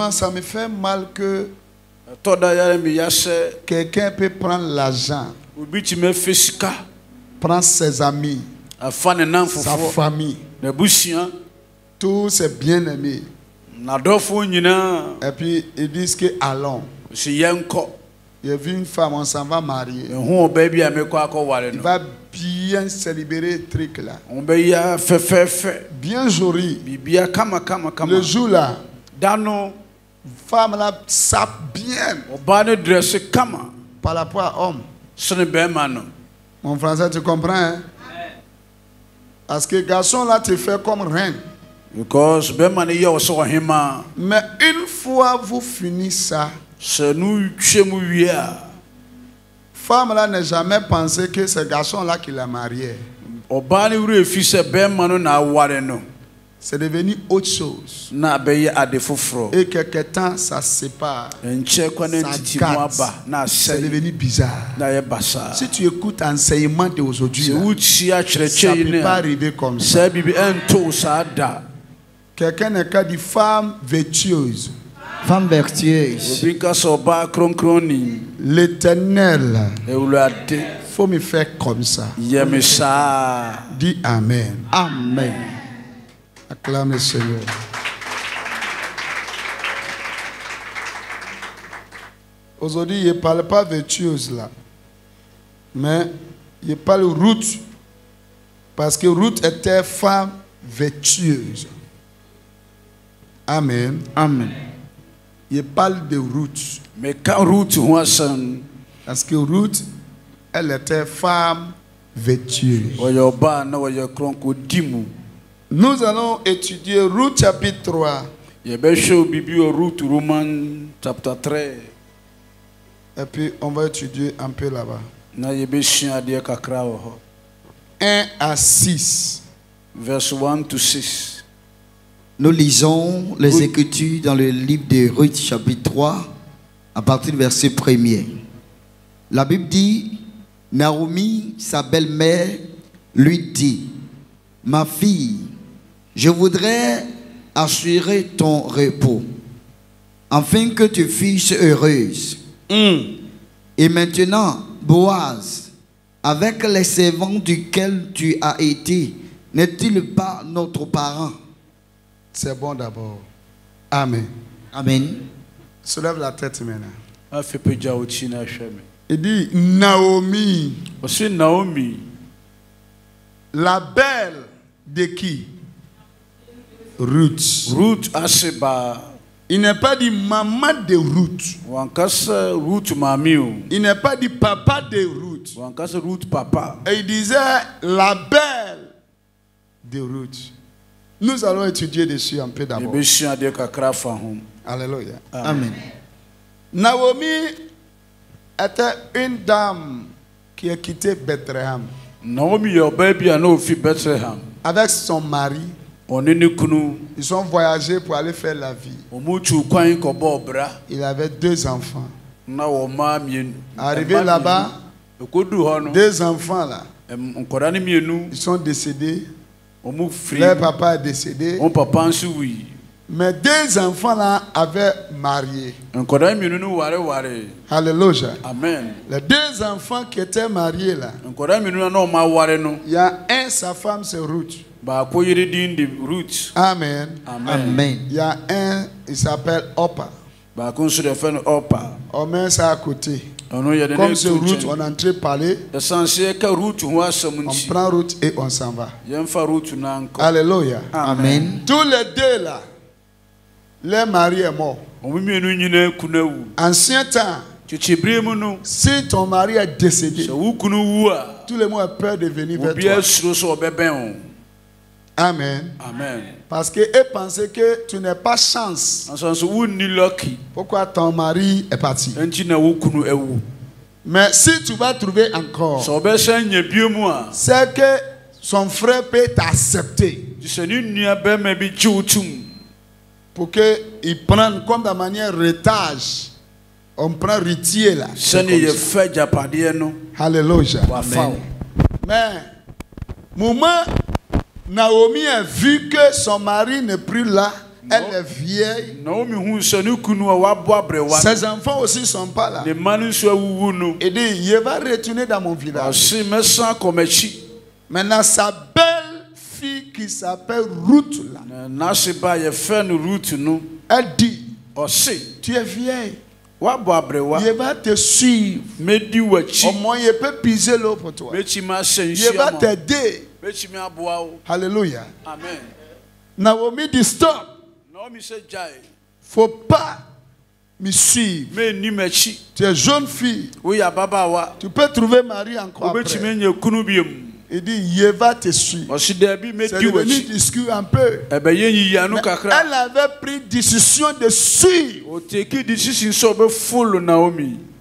Ça me fait mal que quelqu'un peut prendre l'argent, prendre ses amis, sa famille, tous ses bien-aimés, et puis ils disent que allons. Il y a vu une femme, on s'en va marier. Il va bien célébrer le truc là. Bien joli. Le jour là, femme là sape bien. Par rapport à homme. Mon français, tu comprends, hein? Parce que garçon là te fait comme reine. Mais une fois vous finissez ça, femme là n'a jamais pensé que ce garçon là qui l'a marié. C'est devenu autre chose. Et quelque temps ça se sépare. Ça gâte. C'est devenu bizarre. Si tu écoutes l'enseignement d'aujourd'hui, ça ne peut pas arriver comme ça. Quelqu'un n'est qu'à dire femme vertueuse. Femme vertueuse. L'Éternel, faut me faire comme ça. Dis Amen. Amen. Acclame le Seigneur. Aujourd'hui, je ne parle pas vertueuse là. Mais je parle Ruth. Parce que Ruth était femme vertueuse. Amen. Amen. Il parle de Ruth. Mais quand Ruth, parce que Ruth, elle était femme vertueuse. Nous allons étudier Ruth chapitre 3. Et puis on va étudier un peu là-bas. 1 à 6. Verse 1 to 6. Nous lisons les Écritures dans le livre de Ruth chapitre 3 à partir du verset 1er. La Bible dit, Naomi, sa belle-mère, lui dit, ma fille, je voudrais assurer ton repos, afin que tu fusses heureuse. Et maintenant, Boaz, avec les servants duquel tu as été, n'est-il pas notre parent? C'est bon d'abord. Amen. Amen. Soulève la tête maintenant. Il dit Naomi. Naomi. La belle de qui? Ruth. Ruth Aseba. Il n'est pas dit maman de Ruth. Il n'est pas dit papa de Ruth. Et il disait la belle de Ruth. Nous allons étudier dessus un peu d'abord. Alléluia. Amen. Naomi était une dame qui a quitté Bethléem. Avec son mari. Ils sont voyagés pour aller faire la vie. Il avait 2 enfants. Arrivé là-bas, 2 enfants là, ils sont décédés. Leur papa est décédé. Mais 2 enfants là avaient marié. Alléluia. Amen. Les 2 enfants qui étaient mariés là, il y a un, sa femme c'est Ruth. Amen. Amen. Il y a un, il s'appelle Opa. On met ça à côté. Comme c'est Ruth, on est en train de parler. On prend Ruth et on s'en va. Alléluia. Amen. Tous les 2 là, leur mari est mort. Ancien temps, si ton mari est décédé, tout le monde a peur de venir vers toi. Amen. Amen. Parce qu'eux pensaient que tu n'as pas chance. Pourquoi ton mari est parti? Mais si tu vas trouver encore, c'est que son frère peut t'accepter. Pour qu'il prenne comme de manière héritage. On prend héritier là. Alléluia. Amen. Mais, moment Naomi a vu que son mari n'est plus là, Elle est vieille. Ses enfants aussi sont pas là. Il dit, il va retourner dans mon village. Maintenant, sa belle fille qui s'appelle Ruth là. Elle dit, tu es vieille. Il va te suivre. Au moins, il peut piser l'eau pour toi. Il va t'aider. Alléluia. Amen. Naomi dit stop. Faut pas me suivre. Tu es jeune fille. Tu peux trouver mari encore après. Il dit, il va te suivre. C'est devenu discuter un peu. Mais elle avait pris décision de suivre.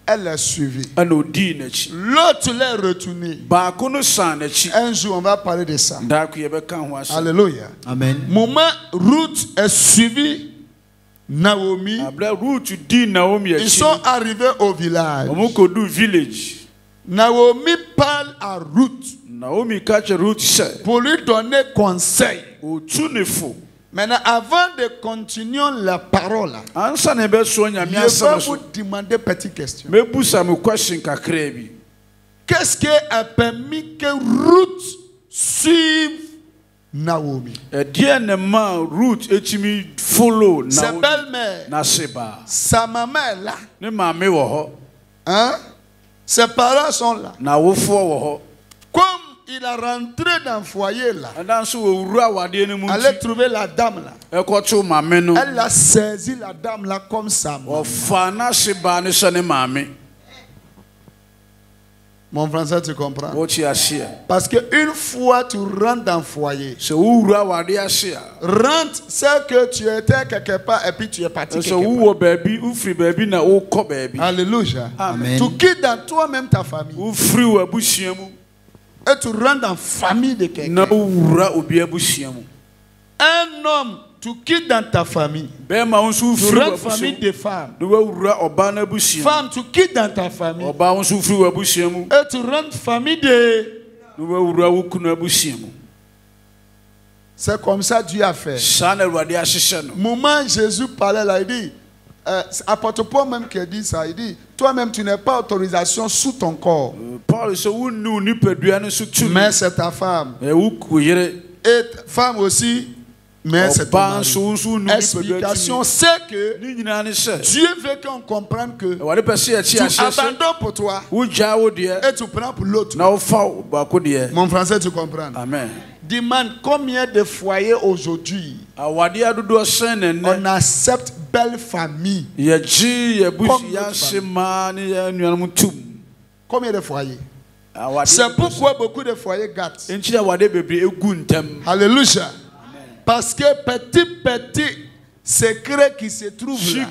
Elle l'a suivi. L'autre l'a retourné. Un jour, on va parler de ça. Alléluia. Amen. Moment, Ruth est suivi Naomi. Ils sont arrivés au village. Naomi parle à Ruth pour lui donner conseil. Maintenant, avant de continuer la parole, je vais vous demander une petite question. Qu'est-ce qui a permis que Ruth suive Naomi? Sa belle-mère, sa maman est là. Hein? Ses parents sont là. Comme il a rentré dans le foyer là, allait trouver la dame là. Elle a saisi la dame là comme ça. Mon français, tu comprends? Parce qu'une fois tu rentres dans le foyer, rentre, c'est que tu étais quelque part et puis tu es parti quelque part. Alléluia. Amen. Tu quittes dans toi-même ta famille. Et tu rentres dans la famille de quelqu'un. Un homme, tu quittes dans ta famille. Tu rentres dans la famille des femmes. Femme, tu quittes dans ta famille. Et tu rentres dans la famille de... C'est comme ça Dieu a fait. Moment Jésus parlait là, il dit, apôtre Paul même qui dit ça, il dit, toi-même tu n'as pas autorisation sous ton corps. Mais c'est ta femme. Et femme aussi, mais c'est ton mari. Explication, c'est que Dieu veut qu'on comprenne que tu abandonnes pour toi et tu prends pour l'autre. Mon français, tu comprends? Amen. Demande combien de foyers aujourd'hui on accepte belle famille. Combien de foyers? C'est pourquoi beaucoup de foyers gâtent. Alléluia. Parce que petit secret qui se trouve là,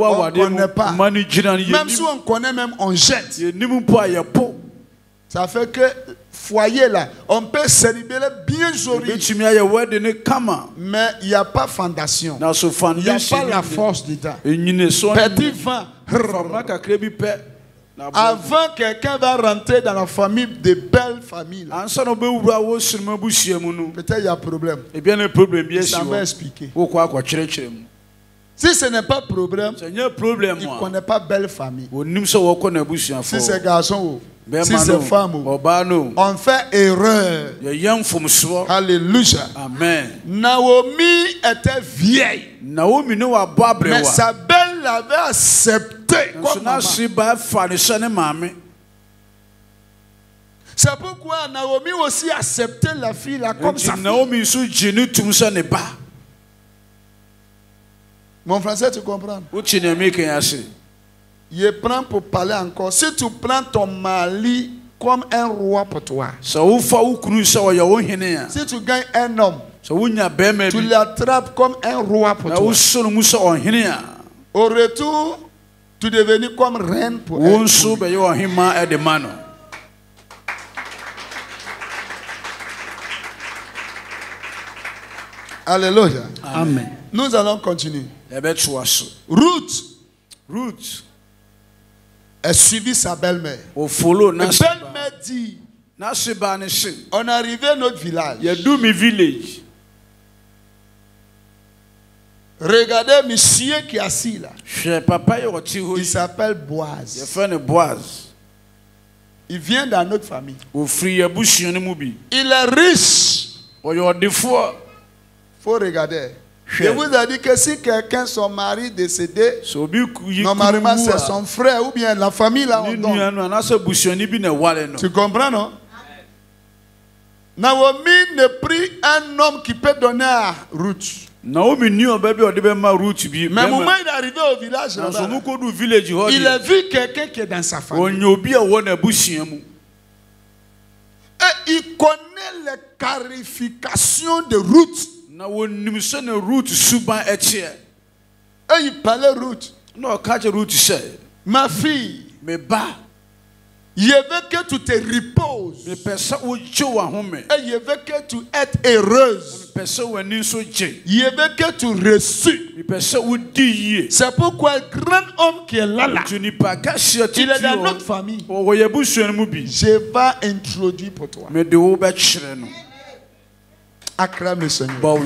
on ne connaît pas. Même si on connaît, même on jette. Ça fait que foyer là, on peut célébrer bien joli, mais il n'y a pas fondation. Il n'y a pas la force dedans. Petit vent. Avant quelqu'un va rentrer dans la famille de belles familles, peut-être il y a un problème. Ça va expliquer. Si ce n'est pas problème, il ne connaît pas belle famille. Si c'est garçon, si c'est femme, on fait erreur. Alléluia. Amen. Naomi était vieille. Mais sa belle l'avait accepté comme maman. C'est pourquoi Naomi aussi acceptait la fille là comme sa fille. Mon français, tu comprends? Je prends pour parler encore. Si tu prends ton mari comme un roi pour toi, si tu gagnes un homme, tu l'attrapes comme un roi pour toi. Au retour, tu deviens comme reine pour elle. Alléluia. Amen. Nous allons continuer. Ruth a suivi sa belle-mère. La belle-mère dit, on est arrivé à notre village. Regardez monsieur qui est assis là. Il s'appelle Boaz. Il vient dans notre famille. Il est riche. Il faut regarder. Je vous ai dit que si quelqu'un, son mari décédé, normalement c'est son frère ou bien la famille là on donne. Tu comprends, non? Naomi ne prit un homme qui peut donner à Ruth. Mais au moment il est arrivé au village, il a vu quelqu'un qui est dans sa famille. Et il connaît les qualifications de Ruth. Et il parlait Ruth. Ma fille, je veux que tu te reposes. Et je veux que tu es heureuse. Je veux que tu reçues. C'est pourquoi un grand homme qui est là, il est dans notre famille. Je vais introduire pour toi. Acclame le Seigneur.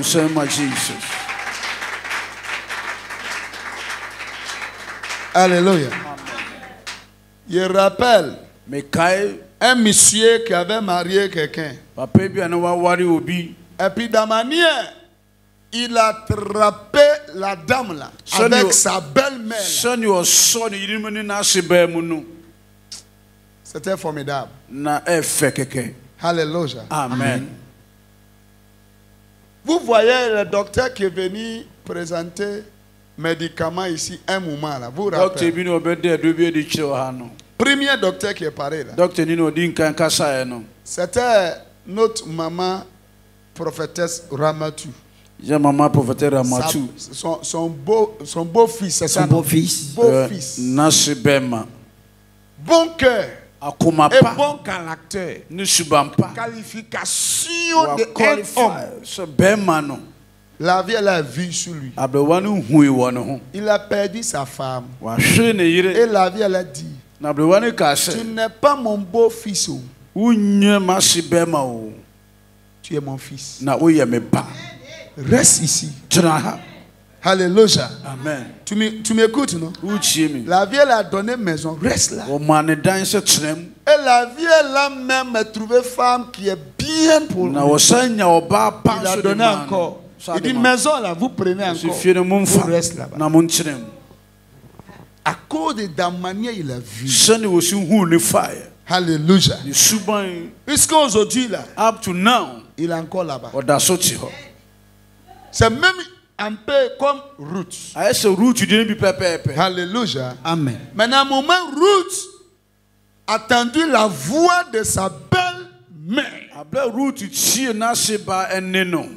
Alléluia. Je rappelle un monsieur qui avait marié quelqu'un. Et puis de manière, il a attrapé la dame là avec sa belle-mère. C'était formidable. Alléluia. Amen. Vous voyez le docteur qui est venu présenter médicaments ici un moment là. Vous vous rappelez? Premier docteur qui est paré là. C'était notre maman prophétesse Ramatu. Maman prophétesse Ramatu. Son beau-fils, c'est ça? Son beau-fils. Beau-fils. Bon cœur. Et bon caractère. Qualification de homme. La vie, elle a vu sur lui. Il a perdu sa femme. Et la vie, elle a dit, tu n'es pas mon beau-fils. Tu es mon fils. Reste ici. Alléluia. Amen. Tu m'écoutes, non? La vie, elle a donné maison. Reste là. Et la vie, elle a même trouvé femme qui est bien pour lui. Il a donné encore. Il dit, maison là, vous prenez encore. Vous restez là-bas. À cause de la manière il a vu. Alléluia. Puisqu'aujourd'hui là, up to now, il est encore là-bas. C'est même un peu comme Ruth. Alléluia. Amen. Maintenant, au moment où Ruth a entendu la voix de sa belle-mère,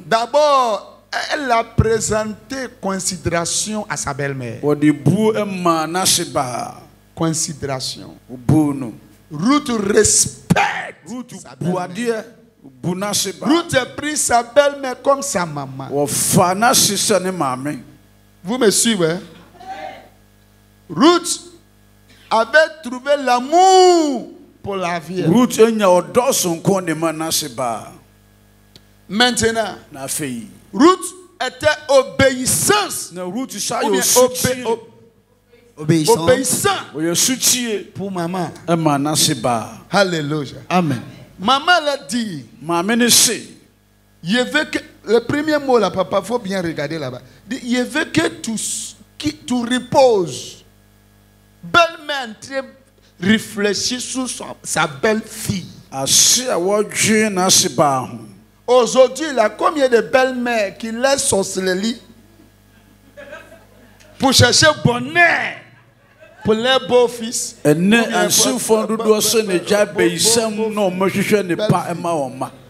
d'abord, elle a présenté considération à sa belle-mère. Considération. Ruth respecte sa belle-mère. Ruth a pris sa belle-mère comme sa maman. Vous me suivez? Ruth avait trouvé l'amour pour la vie. Maintenant, Ruth était obéissance. Obéissant pour maman. Alléluia. Amen. Maman l'a dit. Je veux que, le premier mot là, papa, il faut bien regarder là-bas. Je veux que tu reposes. Belle-mère réfléchit sur sa belle-fille. Aujourd'hui, il y a combien de belles-mères qui laissent sorcellerie pour chercher bonheur pour les beaux-fils?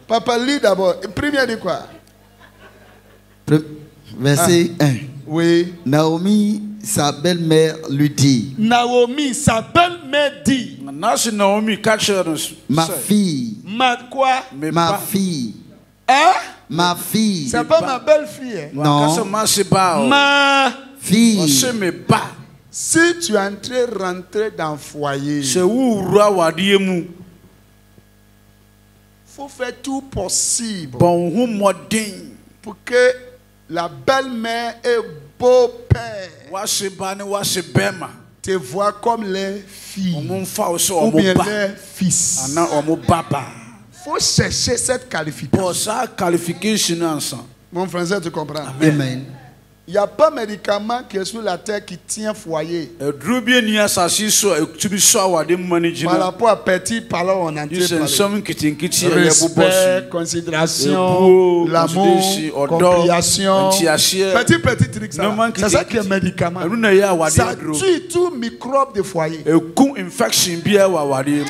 Papa, lis d'abord. Première dit quoi? Verset 1. Oui. Naomi, sa belle-mère, lui dit. Naomi, sa belle-mère dit. Ma fille. Quoi? Ma fille. Hein? Ma fille. C'est pas ma belle-fille. Non. Ma fille. Si tu es rentré dans le foyer, faut faire tout possible pour que la belle-mère ait beau-père te voit comme les filles ou bien les fils. Il faut chercher cette qualification. Mon frère, tu comprends? Amen. Il n'y a pas de médicament qui est sur la terre qui tient foyer. Par rapport à petit, parlons en entier. Respect, considération, l'amour, compréhension. Petit truc ça. C'est ça qui est médicament. Ça tue tout microbe de foyer.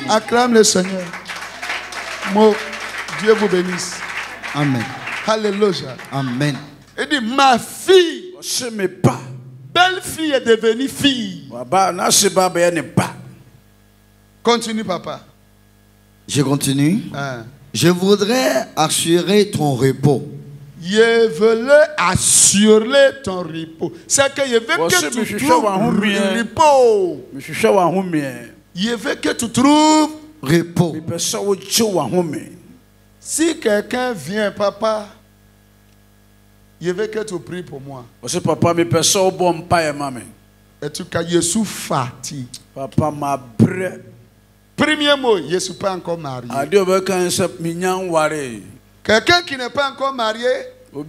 Acclame le Seigneur. Dieu vous bénisse. Amen. Alléluia. Amen. Il dit, ma fille, belle fille est devenue fille. Continue, papa. Je continue. Je voudrais assurer ton repos. Je veux assurer ton repos. C'est que je veux que tu trouves repos. Je veux que tu trouves repos. Si quelqu'un vient, papa, je veux que tu pries pour moi. Et tu as Jésus fati. Papa m'a Premier mot, je ne suis pas encore marié. Quelqu'un qui n'est pas encore marié, il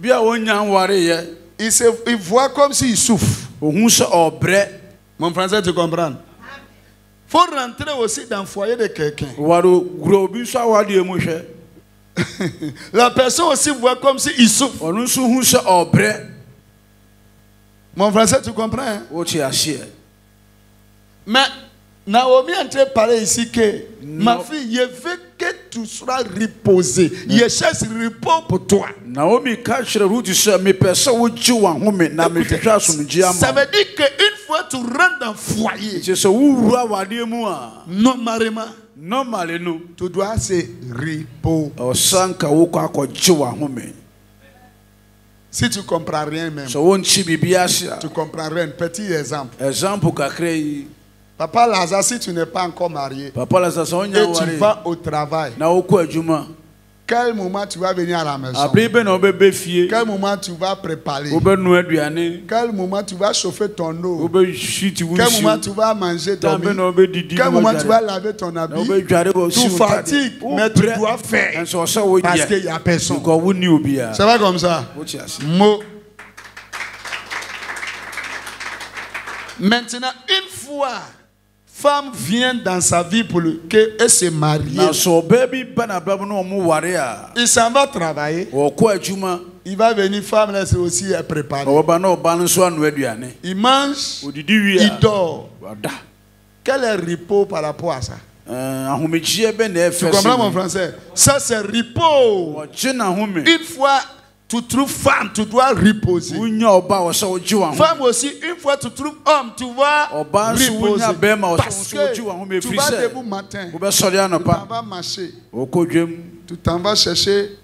voit comme s'il souffre. Mon frère, tu comprends? Il faut rentrer aussi dans le foyer de quelqu'un. La personne aussi voit comme s'il souffre. Mon frère, tu comprends? Hein? Mais Naomi est en train de parler ici que ma fille, je veux que tu sois reposée. Je cherche repos pour toi. Écoutez, ça veut dire qu'une fois tu rentres dans le foyer, normalement, tu dois se reposer. Si tu ne comprends rien même, tu comprends rien. Petit exemple. Papa Lazare, si tu n'es pas encore marié et tu vas au travail, quel moment tu vas venir à la maison? Quel moment tu vas préparer? Quel moment tu vas chauffer ton eau? Quel moment tu vas manger, dormir? Quel moment tu vas laver ton habit? Tu fatigues, mais tu dois faire parce qu'il n'y a personne. Ça va comme ça? Maintenant, une fois femme vient dans sa vie pour qu'elle se marie, il s'en va travailler. Il va venir, femme là, c'est aussi préparée. Il mange, il dort. Quel est le repos par rapport à ça? Tu comprends mon français? Ça c'est repos. Une fois tu trouves femme, tu dois reposer. Femme aussi, une fois tu trouves homme, tu vas reposer. Parce que tu vas debout matin, tu t'en vas marcher, tu t'en vas chercher,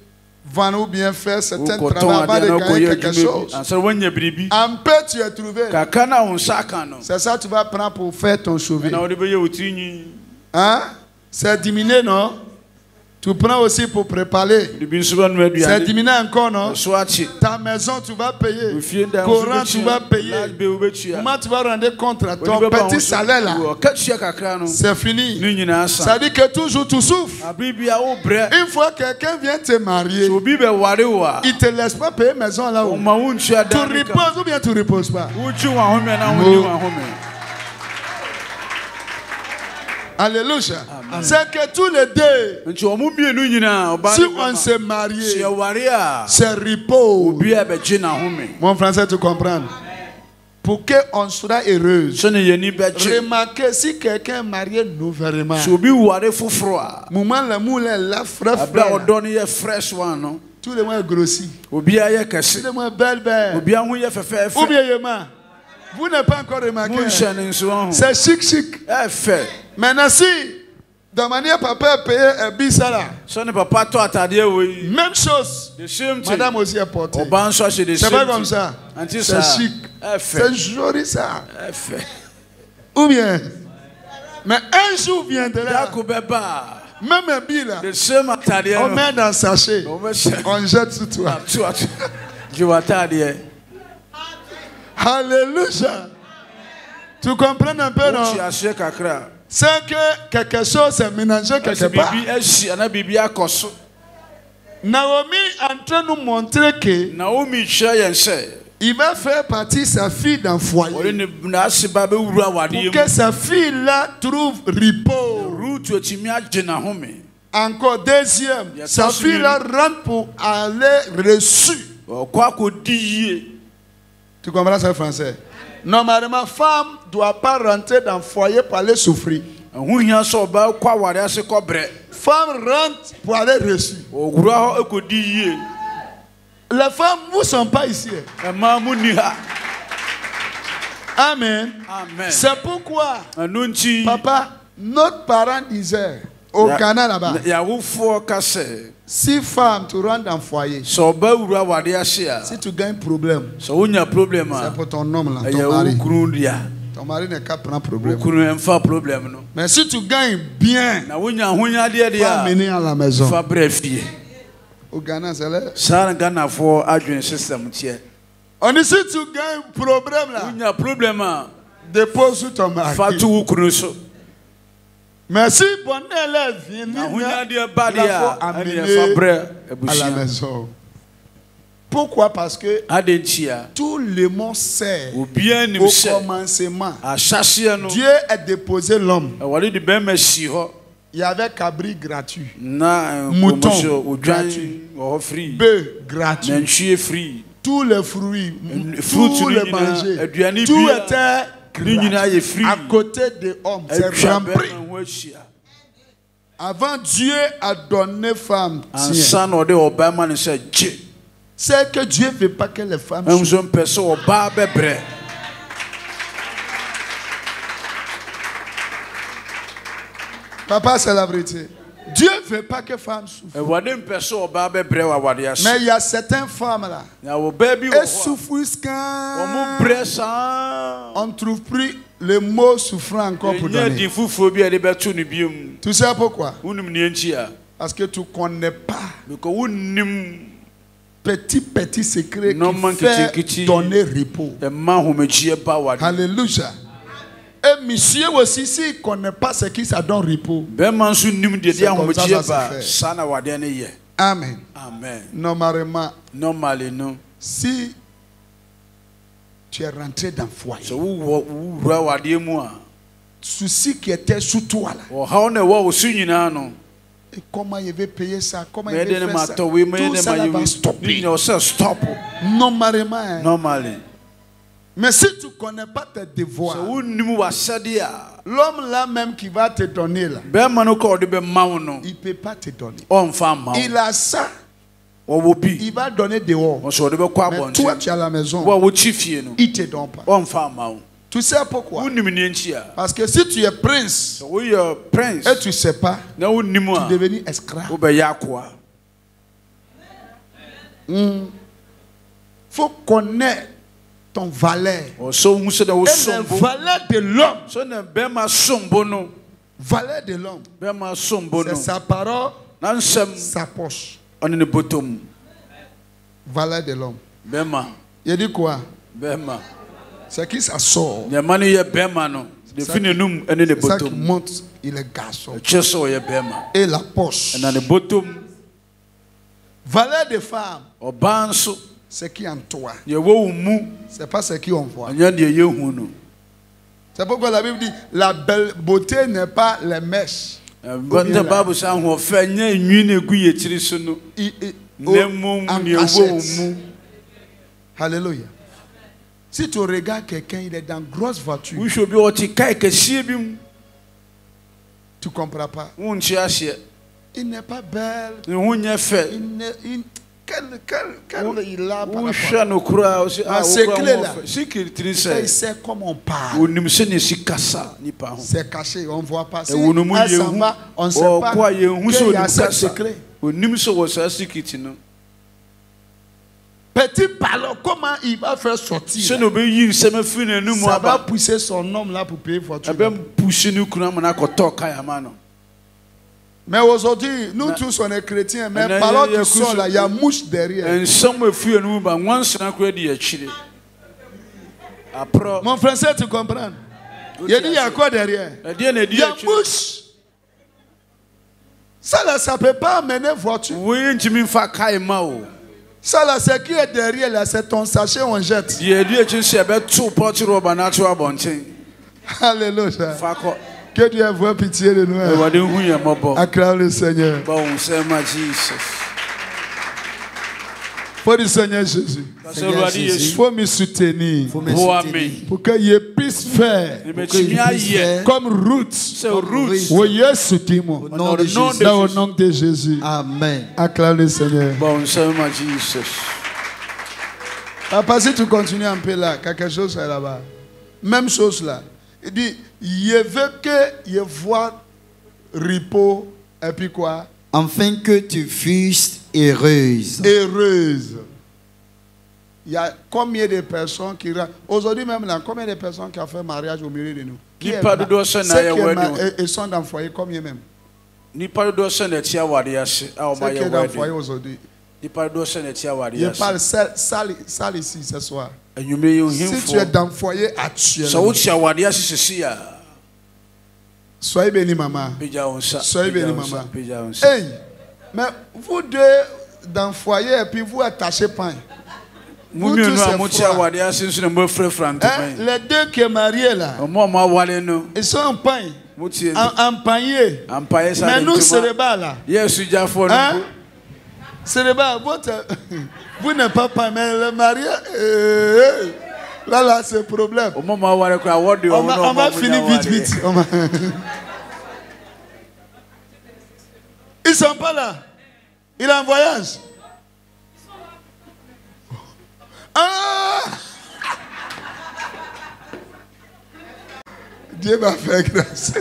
vendre ou bien faire certains travaux, va de gagner quelque chose. Un peu tu es trouvé. C'est ça que tu vas prendre pour faire ton chevet. Hein? C'est diminué, non? Tu prends aussi pour préparer. C'est diminué encore, non? Ta maison, tu vas payer. Courant, tu vas payer. Comment tu vas rendre compte à ton petit salaire là? C'est fini. Ça veut dire que toujours tu souffres. Une fois que quelqu'un vient te marier, il ne te laisse pas payer maison là-haut. Tu reposes ou bien tu ne reposes pas? Alléluia. C'est que tous les deux, si on s'est marié, c'est repos. Mon français, tu comprends? Pour qu'on soit heureuse. Remarquez, si quelqu'un est marié nouvellement, moment l'amour est là, tout le monde est grossi. Tout le monde est belle. Ou bien vous n'avez pas encore remarqué. C'est chic. Maintenant, si, de manière papa paye un bis là. Même chose. Madame aussi est portée. C'est pas comme ça. C'est chic. C'est joli ça. Ou bien. Mais un jour viendra. Même un billet là. On met dans le sachet. On jette sur toi. Alléluia. Tu comprends un peu, non? C'est que quelque chose est mélangé quelque part. Naomi est en train de nous montrer que il va faire partie de sa fille d'un foyer pour que sa fille-là trouve repos. Encore deuxième, sa fille-là rentre pour aller reçu. Tu comprends ça, français? Normalement, femme ne doit pas rentrer dans le foyer pour aller souffrir. Femme rentre pour aller reçu. Les femmes ne sont pas ici. Amen. C'est pourquoi, papa, notre parent disait au Ghana là-bas, si femme tu rentres dans le foyer, si tu gagnes un problème, c'est pour ton homme là, ton mari. Ton mari n'est qu'à prendre problème. Mais si tu gagnes bien, tu vas amener à la maison. Au Ghana, c'est là. On dit si tu gagnes un problème là, dépose sur ton mari. Mais si bonheur vient, il faut amener à la maison. Pourquoi? Parce que tout le monde sait au commencement, Dieu a déposé l'homme. Il y avait cabri gratuit, mouton gratuit, bœuf gratuit, tous les fruits, tous les manger, tout était gratuit. À côté de l'homme, c'est rempli. Avant Dieu a donné femme, c'est que Dieu ne veut pas que les femmes souffrent. Papa, c'est la vérité. Dieu ne veut pas que les femmes souffrent. Mais il y a certaines femmes là, elles souffrent quand on ne trouve plus le mot souffrant encore pour donner. Tu sais pourquoi? Parce que tu ne connais pas petit secret qui fait donner repos. Alléluia. Et monsieur aussi, s'il ne connaît pas ce qui ça donne repos, c'est comme ça se fait. Amen. Normalement, si tu es rentré dans le foyer, souci qui était sous toi là, et comment il veut payer ça, comment il veut faire ça, tout ça va stopper. Normalement. Mais si tu ne connais pas tes devoirs, l'homme là même qui va te donner là, il ne peut pas te donner. Il a ça, il va donner dehors. Mais toi tu es à la maison, il ne te donne pas. Tu sais pourquoi? Parce que si tu es prince et tu ne sais pas, tu es devenu esclave. Il faut connaître ton valeur. Et la valeur de l'homme. Valeur de l'homme. C'est sa parole, sa poche. Valeur de l'homme. Il dit quoi? C'est qui ça sort. C'est ça qui montre, il est garçon. Et la poche. Valeur de femme. C'est qui en toi. C'est pas ce qui on voit. C'est pourquoi la Bible dit la belle beauté n'est pas les mèches. Alléluia. Si tu regardes quelqu'un, il est dans une grosse voiture. Tu ne comprends pas. Il n'est pas belle. Quel il a par rapport. C'est clair là. Il sait comment on parle. C'est caché, on ne voit pas. Si elle s'en va, on ne sait pas qu'il y a ce secret. Petit ballon, comment il va faire sortir? Ça va pousser son homme là pour payer voiture. Mais aujourd'hui, nous tous on est chrétiens, mais ballon qui sort là, il y a mouche derrière. Mon français, tu comprends? Il dit, il y a quoi derrière? Il y a mouche. Ça là, ça ne peut pas amener voiture. Ça là, c'est qui est derrière là, c'est ton sachet, on jette. Alléluia. Que Dieu ait pitié de nous. Acclame le Seigneur. Faut du Seigneur Jésus. Il faut me soutenir. Pour qu'il puisse faire comme Ruth. Oui, soutiens-moi. Au nom de Jésus. Amen. Acclame le Seigneur. Papa, si tu continues un peu là, quelque chose est là-bas. Même chose là. Il dit, je veux que je vois repos et puis quoi? Afin que tu fusses heureuse. Heureuse. Il y a combien de personnes qui... Aujourd'hui même là, combien de personnes qui ont fait mariage au milieu de nous? Ceux qui sont dans le foyer, combien même? Ceux qui sont dans le foyer aujourd'hui. Je parle sale ici ce soir. Si tu es dans le foyer actuellement, soyez béni maman. Soyez béni maman. Hey, mais vous deux dans le foyer et puis vous attachez pain. Vous tous les deux qui sont mariés là, ils sont en pain. En panier. Mais nous c'est le bas là. Hein? C'est le bas. Vous n'êtes pas pain, mais le mariage. Là, c'est le problème. On va finir vite. Ils ne sont pas là. Il est en voyage. Ah! Dieu m'a fait grâce.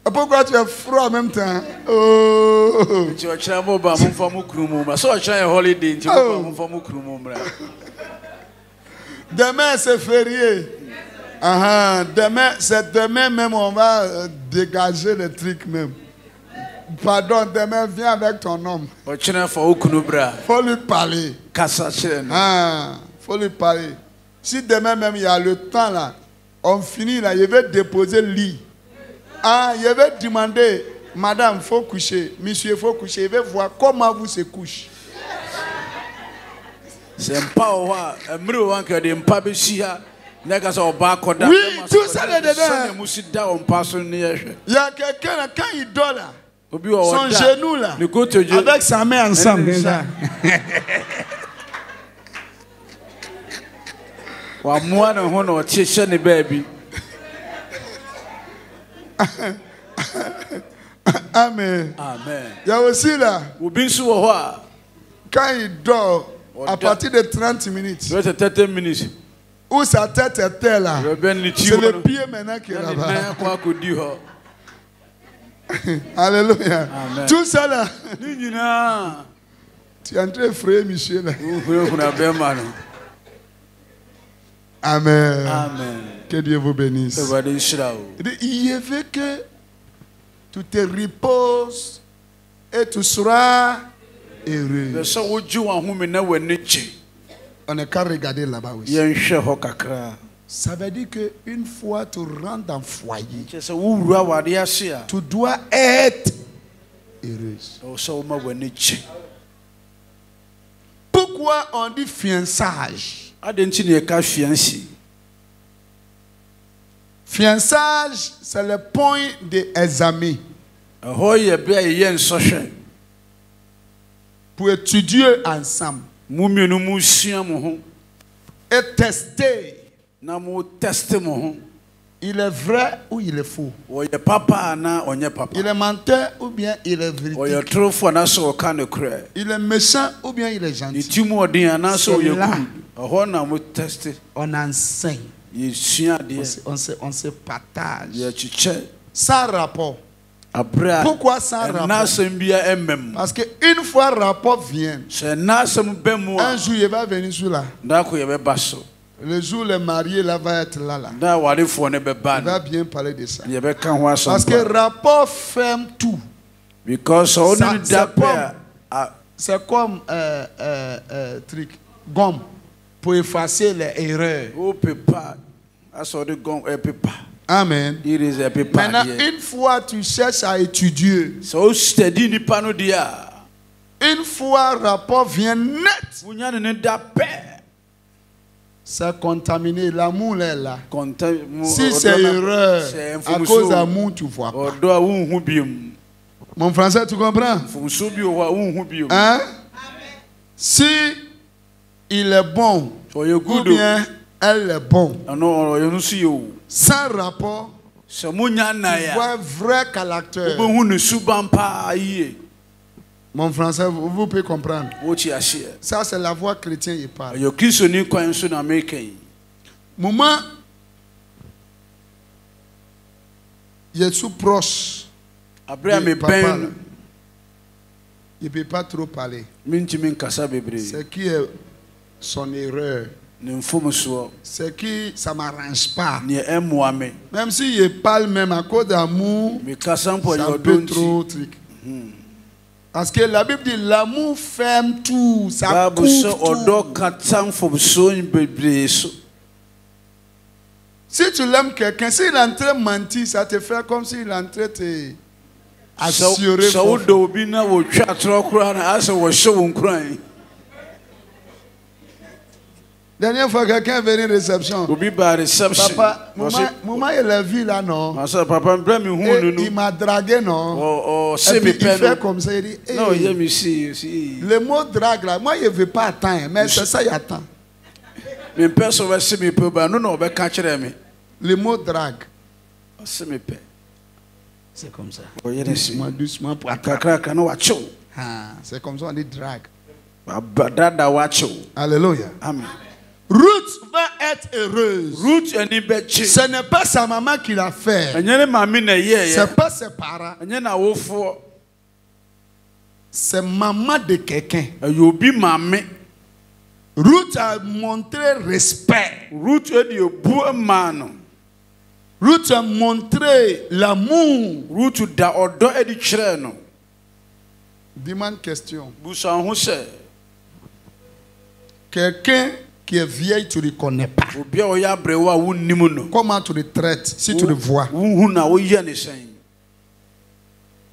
Pourquoi tu es froid en même temps? Oh. Demain c'est férié. Demain, c'est demain même on va dégager le truc même. Pardon, demain viens avec ton homme. Faut lui parler. Faut lui parler. Si demain même il y a le temps là, on finit là, je vais déposer le lit. Je vais demander, madame, faut coucher, monsieur, faut coucher. Je vais voir comment vous se couchez. Oui, tout ça est dedans. Il y a quelqu'un là, quand il dort là, son genou là, avec sa main ensemble. Amen. Il y a aussi là, quand il dort, à partir de 30 minutes, où sa tête était là, c'est le pied maintenant qui est là-bas. Alléluia. Amen. Tout ça là, tu es en train de frayer Michel là. Amen. Que Dieu vous bénisse. Il veut que tu te reposes et tu seras heureux. On n'est qu'à regarder là-bas aussi. Ça veut dire qu'une fois tu rentres dans le foyer, tu dois être heureuse. Pourquoi on dit fiançage? Fiançage, c'est le point d'examen. Pour étudier ensemble. Et tester. Il est vrai ou il est faux. Il est menteur ou bien il est véridique. Il est méchant ou bien il est gentil. C'est là. On enseigne. On se partage. Sans rapport. Pourquoi sans rapport? Parce qu'une fois rapport vient, un jour il va venir sur là. Le jour où le marié là va être là. Il va bien parler de ça. Parce que rapport ferme tout. C'est comme truc, gomme. pour effacer les erreurs. Amen. Maintenant, une fois tu cherches à étudier, une fois le rapport vient net, c'est contaminé. L'amour est là. Si c'est erreur, à cause d'amour, tu vois pas. Mon français, tu comprends? Hein? Si il est bon, ou bien elle est bon, sans rapport, tu vois un vrai caractère. Mon français, vous pouvez comprendre. Ça, c'est la voix chrétienne, il parle. Moment, je suis proche. De papa, il ne peut pas trop parler. C'est qui est son erreur. C'est qui ça ne m'arrange pas. Même si je parle même à cause d'amour, c'est un peu trop truc. Parce que la Bible dit l'amour ferme tout, ça couvre tout. Si tu l'aimes quelqu'un, s'il est en train de mentir, ça te fait comme s'il est en train de te assurer. Dernière fois, quelqu'un est venu à réception. Papa, maman, il a vu là, non? Il m'a dragué, non? Et puis, il fait comme ça, il dit, hey, le mot drague là, moi, je ne veux pas attendre, mais c'est ça, il attend. Le mot drague. C'est comme ça. Doucement, doucement, pour attraper. C'est comme ça, on dit drague. Alléluia. Amen. Ruth va être heureuse. Ce n'est pas sa maman qui l'a fait. Ce n'est pas ses parents. C'est maman de quelqu'un. Ruth a montré respect. Ruth a montré l'amour. Demande question. Quelqu'un qui est vieille, tu ne le connais pas. Comment tu le traites si tu le vois?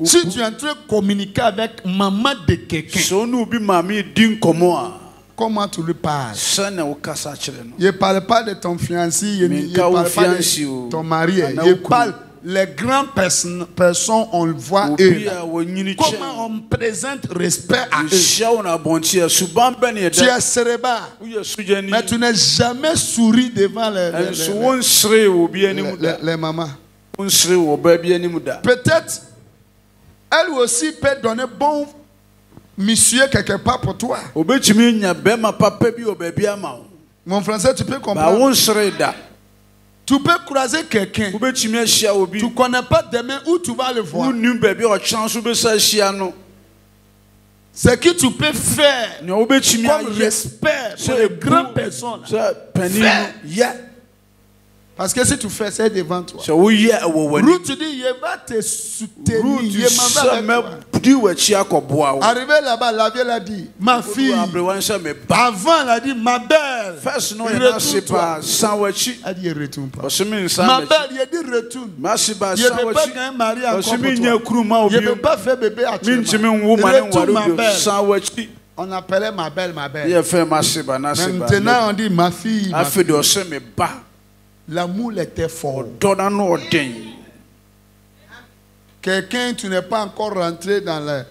Si tu es en train de communiquer avec maman de quelqu'un, comment tu lui parles? Je ne parle pas de ton fiancé, je ne parle pas de ton mari. Je parle les grandes personnes, on le voit eux. Comment on présente respect à eux? Tu es célibataire, mais tu n'es jamais souri devant les mamans. Peut-être, elle aussi peut donner bon monsieur quelque part pour toi. Mon français, tu peux comprendre? Tu peux croiser quelqu'un. Tu ne connais pas demain où tu vas le voir. Ce que tu peux faire comme respect pour les grandes personnes. Parce que si tu fais ça devant toi, Ruth dit, il va te soutenir. Arrivé là-bas, la vieille a dit, ma fille. Avant, elle a dit, ma belle. Retourne-toi. Elle dit, retourne pas. Ma belle, il a dit, retourne. Je ne peux pas gagner un mari encore pour toi. Je ne peux pas faire bébé actuellement. Retourne, ma belle. On appelait ma belle, ma belle. Maintenant, on dit, ma fille, ma fille. L'amour était fort. Quelqu'un, tu n'es pas encore rentré dans le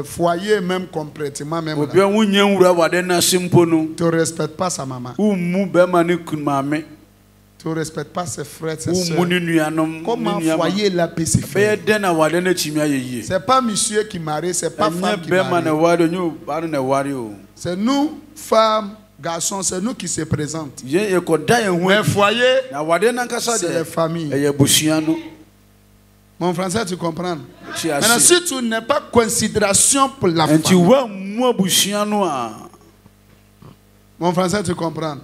foyer même complètement. Même tu ne respectes pas sa maman. Tu ne respectes pas ses frères, ses soeurs. Comment foyer la paix se fait? Ce n'est pas monsieur qui marie, ce n'est pas femme qui marie. C'est nous, femmes, garçons, c'est nous qui se présentent. Mais foyer, c'est les familles. Mon français, tu comprends? Maintenant, si tu n'as pas considération pour la famille, mon français, tu comprends?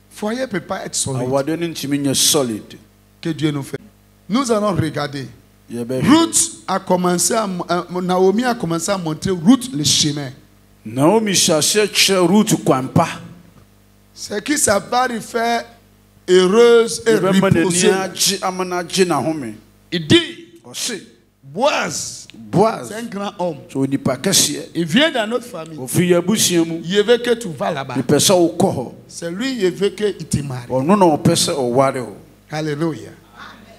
Foyer ne peut pas être solide. Que Dieu nous fait. Nous allons regarder. Ruth a commencé Naomi a commencé à montrer Ruth le chemin. Naomi cherchait Ruth Kwampa. Ce qui s'appelle faire heureuse et reposée. Il dit, Boaz, c'est un grand homme. Il vient dans notre famille. Il veut que tu vas là-bas. C'est lui qui veut que tu te maries. Alléluia.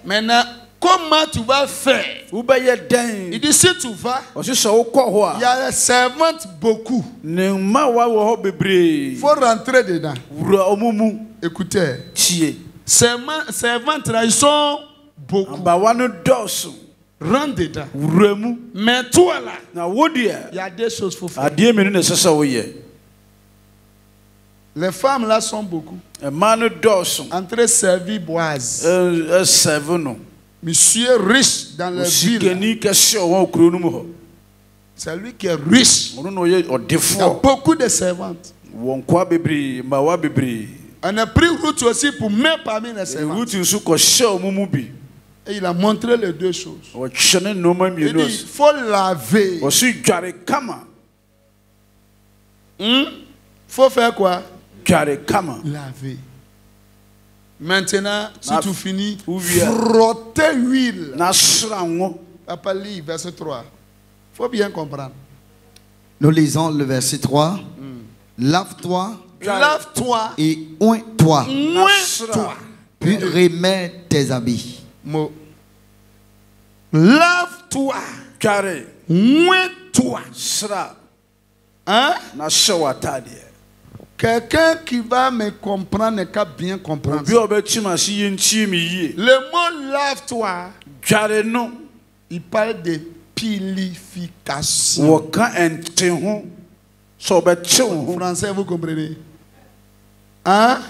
Maintenant, comment tu vas faire? Il dit, si tu vas, il y a les servantes beaucoup. Il faut rentrer dedans. Écoutez, servantes là, ils sont beaucoup. Rentre dedans. Mais toi là, il y a des choses qu'il faut faire. Les femmes là sont beaucoup. En train de servir Boaz. Monsieur riche dans la ville. C'est lui qui est riche. Il y a beaucoup de servantes. On a pris Ruth aussi pour mettre parmi les servantes. Et il a montré les deux choses. Il dit, il faut laver. Il faut faire quoi? Laver. Maintenant, si tu finis, frotter l'huile. Papa lit verset 3. Il faut bien comprendre. Nous lisons le verset 3. Lave-toi. Lave-toi. Et oins-toi. Oins-toi. Puis remets tes habits. Lave-toi. Oins-toi. Hein? Quelqu'un qui va me comprendre n'est qu'à bien comprendre. Le mot lave-toi, il parle de purification. En français, vous comprenez? Hein?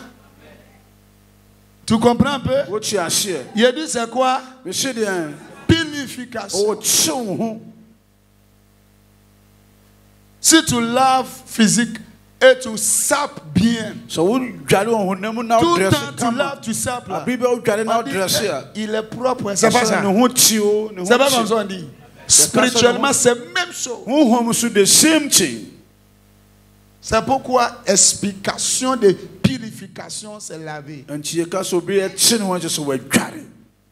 Tu comprends un peu? Il a dit c'est quoi? Purification. Si tu laves physique et tu sapes bien, tout le temps tu laves, tu sapes là. Il est propre. C'est pas ça. C'est pas comme ça on dit. Spirituellement, c'est la même chose. C'est pourquoi explication de purification, c'est laver.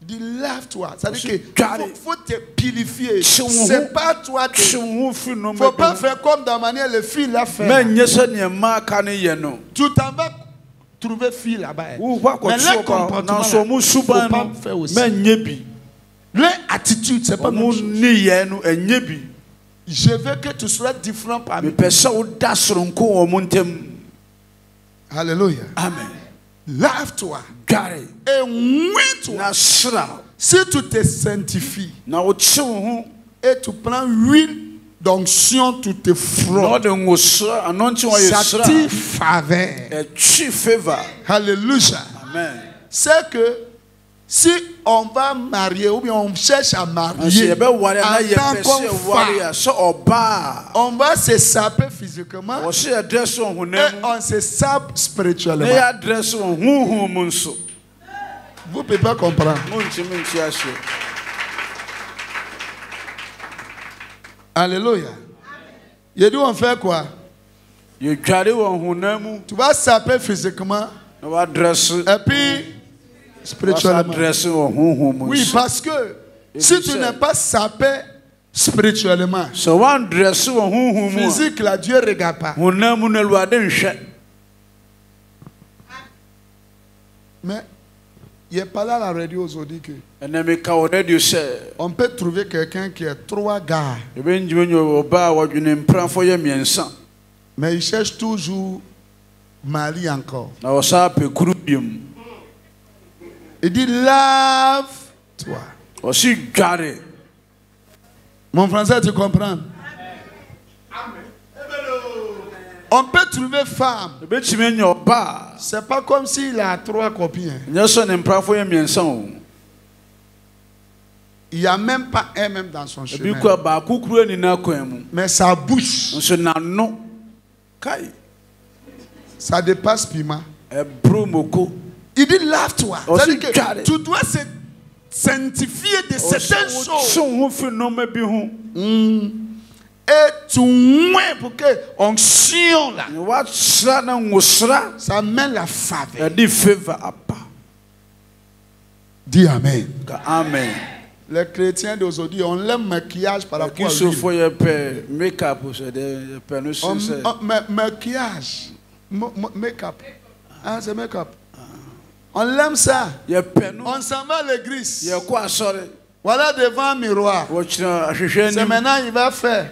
Dis lave-toi. Ça veut dire qu'il faut te purifier. C'est pas toi. Il ne faut pas faire comme dans la manière le fil l'a fait. Tu t'en vas trouver fil là-bas. Mais le comportement, il ne faut pas faire aussi. L'attitude, c'est pas même chose. Je veux que tu sois différent parmi nous. Alléluia. Amen. Lave-toi. Et oins-toi. Si tu te sanctifies et tu prends l'huile d'onction, tu te frottes. Ça t'y faveur. Alléluia. Amen. C'est que si on va marier ou bien on cherche à marier en tant que femme, on va se saper physiquement et on se sape spirituellement. Vous ne pouvez pas comprendre. Alléluia. Il dit on fait quoi? Tu vas saper physiquement et puis spirituellement. Oui, parce que si tu n'es pas sapé spirituellement, physique, là, Dieu ne regarde pas. Mais il n'est pas là à la radio aujourd'hui que on peut trouver quelqu'un qui est 3 gars. Mais il cherche toujours mari encore. Il dit lave-toi. Mon français, tu comprends? On peut trouver femme. C'est pas comme s'il a 3 copines. Il n'y a même pas un même dans son chemin. Mais sa bouche, ça dépasse piment. Il dit lave-toi. C'est-à-dire que tu dois se sanctifier de certaines choses. Et tout moins pour que onction là. Ça met la faveur. Dis amen. Amen. Les chrétiens d'aujourd'hui, on l'aime maquillage par rapport à lui. Maquillage. Make-up. Hein, c'est make-up. On l'aime ça. On s'en va à l'église. Voilà devant un miroir. C'est maintenant il va faire.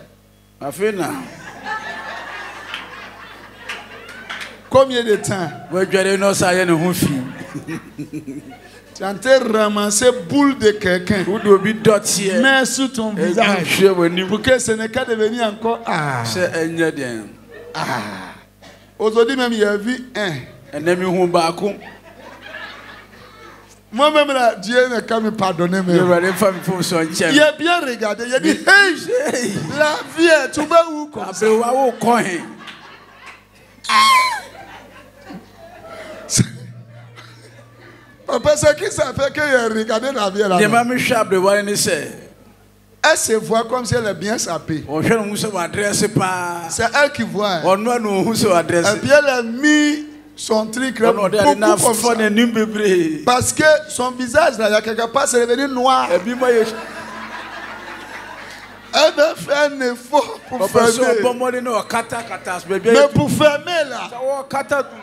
Combien de temps? Tu es en train de ramasser boule de quelqu'un. Mets sur ton visage. Pour que ce n'est qu'à devenir encore. Aujourd'hui même, il y a vu un. Moi-même, là, Dieu n'a qu'à me pardonner. Il a bien regardé. Il a dit, hey, la vie, tu vas où comme ça? Parce que ça fait qu'il a regardé la vie là. Elle se voit comme si elle est bien sapée. C'est elle qui voit. Et puis elle a mis son truc là beaucoup comme ça. Parce que son visage là, il y a quelque part, c'est devenu noir. Elle veut faire un effort pour fermer. Mais pour fermer là,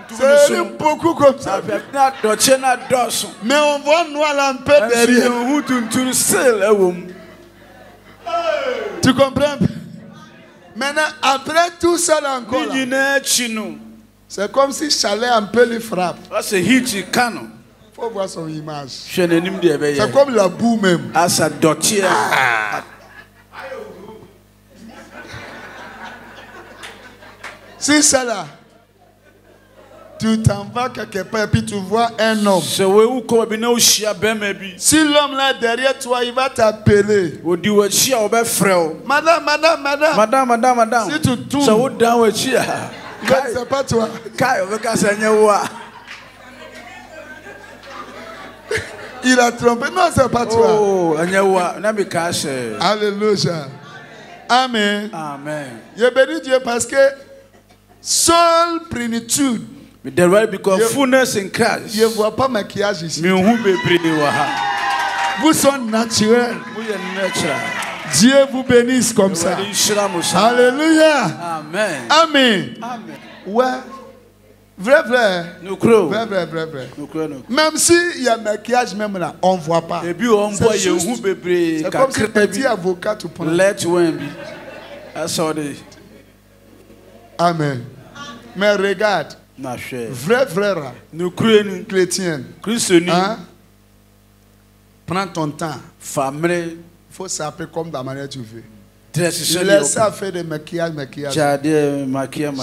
c'est beaucoup comme ça. Mais on voit noir là un peu derrière. Tu comprends? Maintenant, après tout ça là encore là, c'est comme si Chalet un peu lui frappe. Il faut voir son image. C'est comme la boue même. Si ça là, tu t'en vas quelque part et puis tu vois un homme. Si l'homme là derrière toi, il va t'appeler. Madame. Si tu tournes, c'est pas toi. Il a trompé. Non, c'est pas toi. Alléluia. Amen. Je bénis Dieu parce que seule plénitude. Je ne vois pas maquillage ici. Vous sont naturels. Dieu vous bénisse comme ça. Alléluia. Amen. Ouais. Vrai. Même s'il y a maquillage, même là, on ne voit pas. C'est comme si petit avocat tu prends. Amen. Mais regarde. Vrai chrétien. Hein? Prends ton temps. Il faut s'appeler comme de la manière que tu veux. Laisse ça faire des maquillages.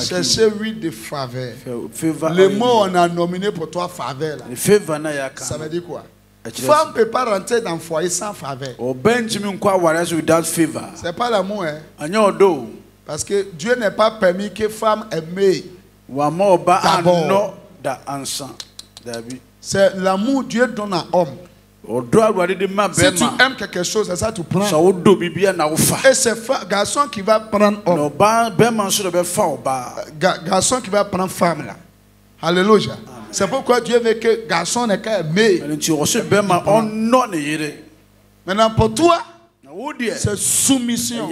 Cherchez huile de faveur. Le mot on a nominé pour toi faveur. Ça veut dire quoi? Femme ne peut pas rentrer dans le foyer sans faveur. C'est pas l'amour. Hein? Parce que Dieu n'est pas permis que femme aime. D'abord. C'est l'amour Dieu donne à l'homme. Si tu aimes quelque chose, c'est ça que tu prends. Et c'est garçon qui va prendre homme. Garçon qui va prendre femme là. Alléluia. C'est pourquoi Dieu veut que garçon n'est qu'à aimer. Maintenant pour toi, c'est soumission,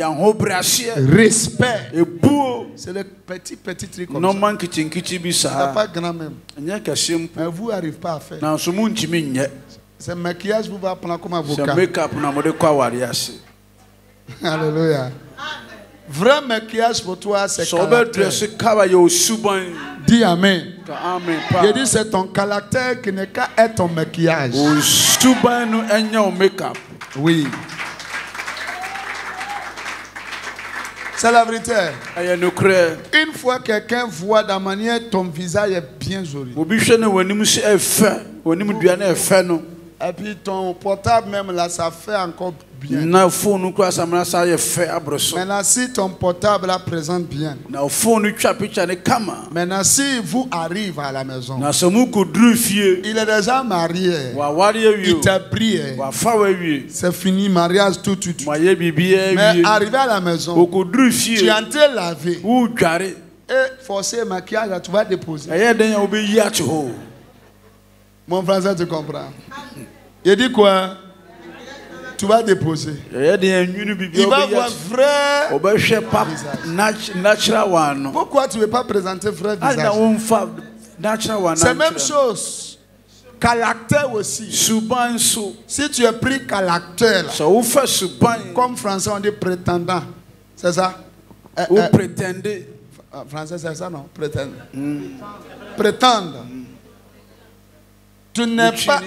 respect. C'est le petit truc comme ça. Ça n'est pas grand même. Mais vous n'arrivez pas à faire. Ce maquillage vous va prendre comme avocat. Alléluia. Vrai maquillage pour toi, c'est caractère. Dis amen. Je dis c'est ton caractère qui n'est qu'à être ton maquillage. Oui. C'est la vérité. Une fois quelqu'un voit de la manière ton visage est bien joli. Et puis ton portable même là, ça fait encore bien. Maintenant, si ton portable la présente bien. Maintenant, si vous arrivez à la maison, il est déjà marié. Il t'a pris. C'est fini, mariage tout de suite. Mais arrivé à la maison, tu es entré laver. Et forcer maquillage, tu vas déposer. Mon français, tu comprends? Il dit quoi? Tu vas déposer. Il va voir vrai visage. Pourquoi tu ne veux pas présenter vrai visage? C'est la même chose. Caractère aussi. Si tu as pris caractère, comme français on dit prétendant. C'est ça? Ou prétendez. Français c'est ça, non? Prétendre. Prétendre. Tu n'es pas,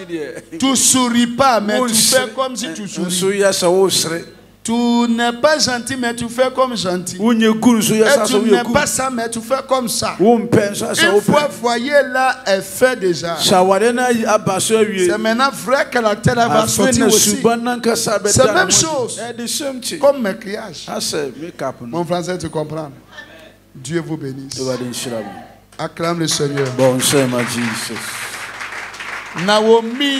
tu souris pas, mais tu fais comme si tu souris. Tu n'es pas gentil, mais tu fais comme gentil. Et tu n'es pas ça, mais tu fais comme ça. Une fois foyer là est fait déjà. C'est maintenant vrai caractère va sortir aussi. C'est la même chose. Comme maquillage. Mon français, tu comprends? Dieu vous bénisse. Acclame le Seigneur. Bon, Seigneur, Jesus. Naomi